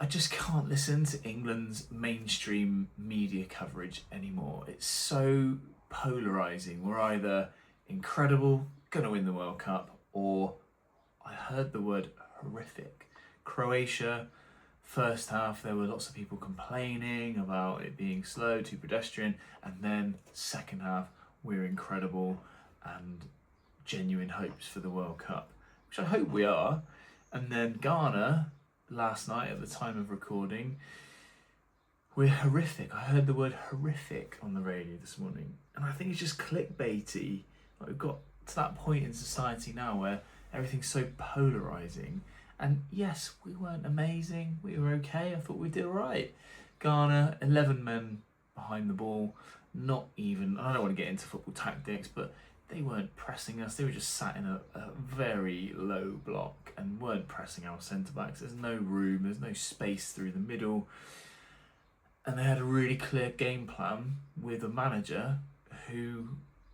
I just can't listen to England's mainstream media coverage anymore. It's so polarising. We're either incredible, gonna win the World Cup, or I heard the word horrific. Croatia, first half, there were lots of people complaining about it being slow, too pedestrian, and then second half, we're incredible and genuine hopes for the World Cup, which I hope we are. And then Ghana, last night at the time of recording, we're horrific. I heard the word horrific on the radio this morning, and I think it's just clickbaity. Like, we've got to that point in society now where everything's so polarising. And yes, we weren't amazing. We were okay. I thought we did all right. Ghana, 11 men behind the ball. Not even, I don't want to get into football tactics, but they weren't pressing us. They were just sat in a very low block and weren't pressing our centre-backs. There's no room. There's no space through the middle. And they had a really clear game plan with a manager who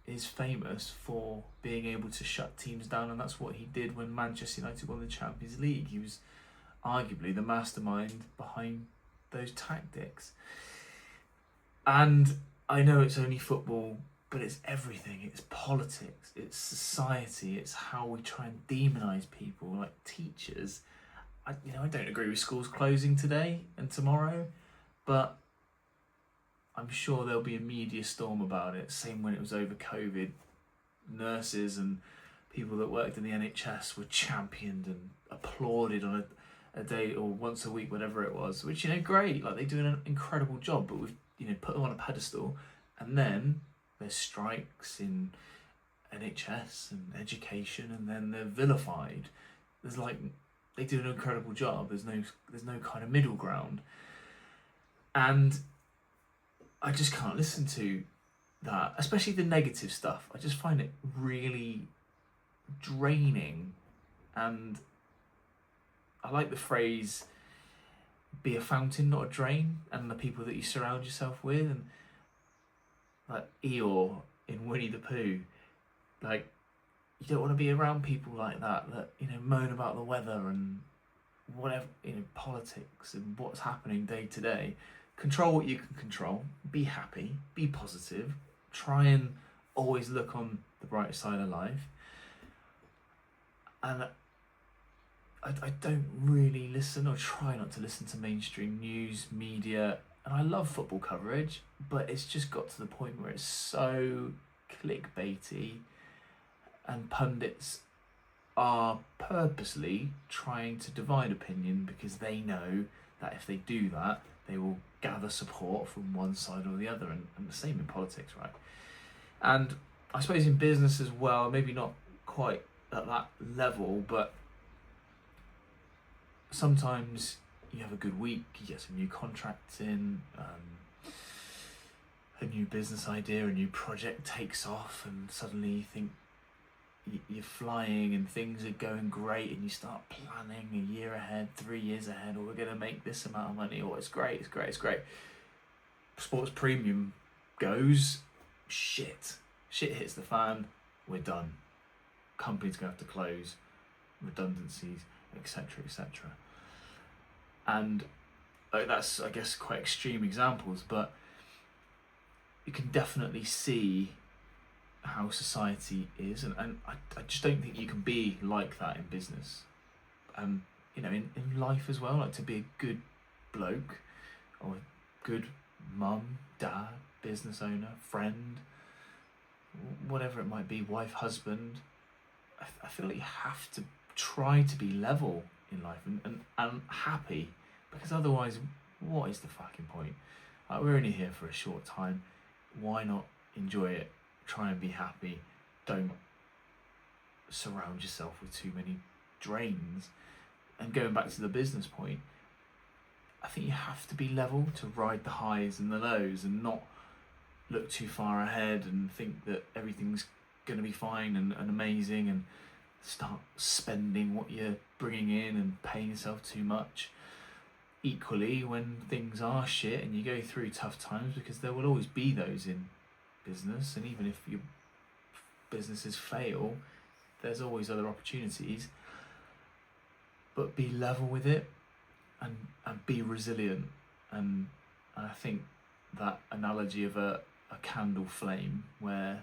is famous for being able to shut teams down, and that's what he did when Manchester United won the Champions League. He was arguably the mastermind behind those tactics. And I know it's only football, but it's everything. It's politics, it's society, it's how we try and demonise people, like teachers. I don't agree with schools closing today and tomorrow, but I'm sure there'll be a media storm about it. Same when it was over COVID. Nurses and people that worked in the NHS were championed and applauded on a day or once a week, whatever it was, which, great. Like, they do an incredible job, but we've, put them on a pedestal. And then there's strikes in NHS and education, and then they're vilified. They do an incredible job. There's no kind of middle ground. And I just can't listen to that, especially the negative stuff. I just find it really draining. And I like the phrase, be a fountain, not a drain, and the people that you surround yourself with. And like Eeyore in Winnie the Pooh, like, you don't want to be around people like that moan about the weather and whatever, politics and what's happening day to day. Control what you can control, be happy, be positive, try and always look on the bright side of life. And I don't really listen, or try not to listen, to mainstream news, media, and I love football coverage, but it's just got to the point where it's so clickbaity, and pundits are purposely trying to divide opinion because they know that if they do that, they will gather support from one side or the other, and the same in politics, right? And I suppose in business as well, maybe not quite at that level, but sometimes you have a good week, you get some new contracts in, a new business idea, a new project takes off, and suddenly you think you're flying and things are going great, and you start planning a year ahead, 3 years ahead, or we're going to make this amount of money, or it's great. Sports premium goes, shit hits the fan, we're done. Company's going to have to close, redundancies, etc. And that's, I guess, quite extreme examples, but you can definitely see how society is, and I just don't think you can be like that in business, and in life as well. Like, to be a good bloke or a good mum, dad, business owner, friend, whatever it might be, wife, husband, I feel like you have to try to be level in life and happy, because otherwise, what is the fucking point? Like, we're only here for a short time. Why not enjoy it? Try and be happy. Don't surround yourself with too many drains. And going back to the business point, I think you have to be level to ride the highs and the lows, and not look too far ahead and think that everything's going to be fine and amazing, and start spending what you're bringing in and paying yourself too much. Equally, when things are shit and you go through tough times, because there will always be those in business, and even if your businesses fail, there's always other opportunities, but be level with it and be resilient. And I think that analogy of a candle flame, where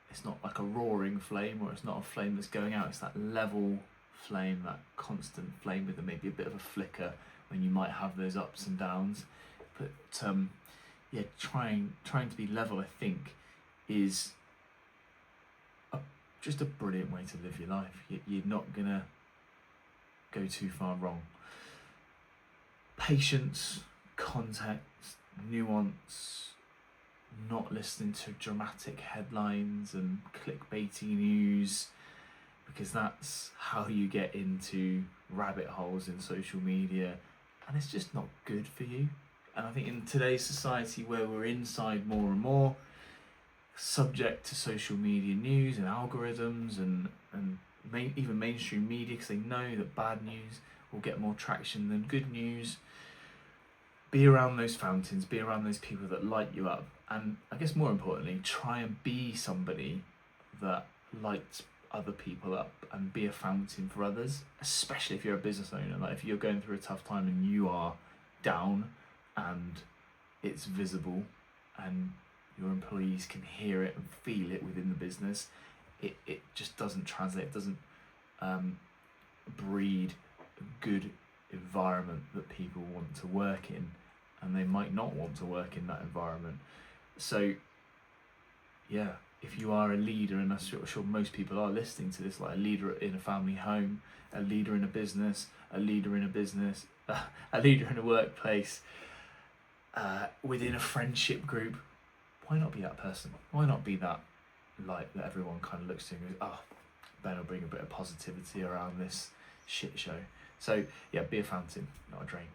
it's not like a roaring flame, or it's not a flame that's going out, it's that level flame, that constant flame with maybe a bit of a flicker when you might have those ups and downs. But yeah, trying to be level, I think, is just a brilliant way to live your life. You're not gonna go too far wrong. Patience, context, nuance, not listening to dramatic headlines and clickbaity news, because that's how you get into rabbit holes in social media, and it's just not good for you. And I think in today's society, where we're inside more and more, subject to social media news and algorithms and even mainstream media, because they know that bad news will get more traction than good news. Be around those fountains, be around those people that light you up, and I guess more importantly, try and be somebody that lights other people up and be a fountain for others, especially if you're a business owner. Like if you're going through a tough time and you are down and it's visible and your employees can hear it and feel it within the business, it just doesn't translate, it doesn't breed a good environment that people want to work in, and they might not want to work in that environment. So yeah, if you are a leader, and I'm sure most people are listening to this, like a leader in a family home, a leader in a business, a leader in a workplace, within a friendship group, why not be that person? Why not be that light that everyone kind of looks to and goes, oh, Ben will bring a bit of positivity around this shit show. So yeah, be a fountain, not a drain.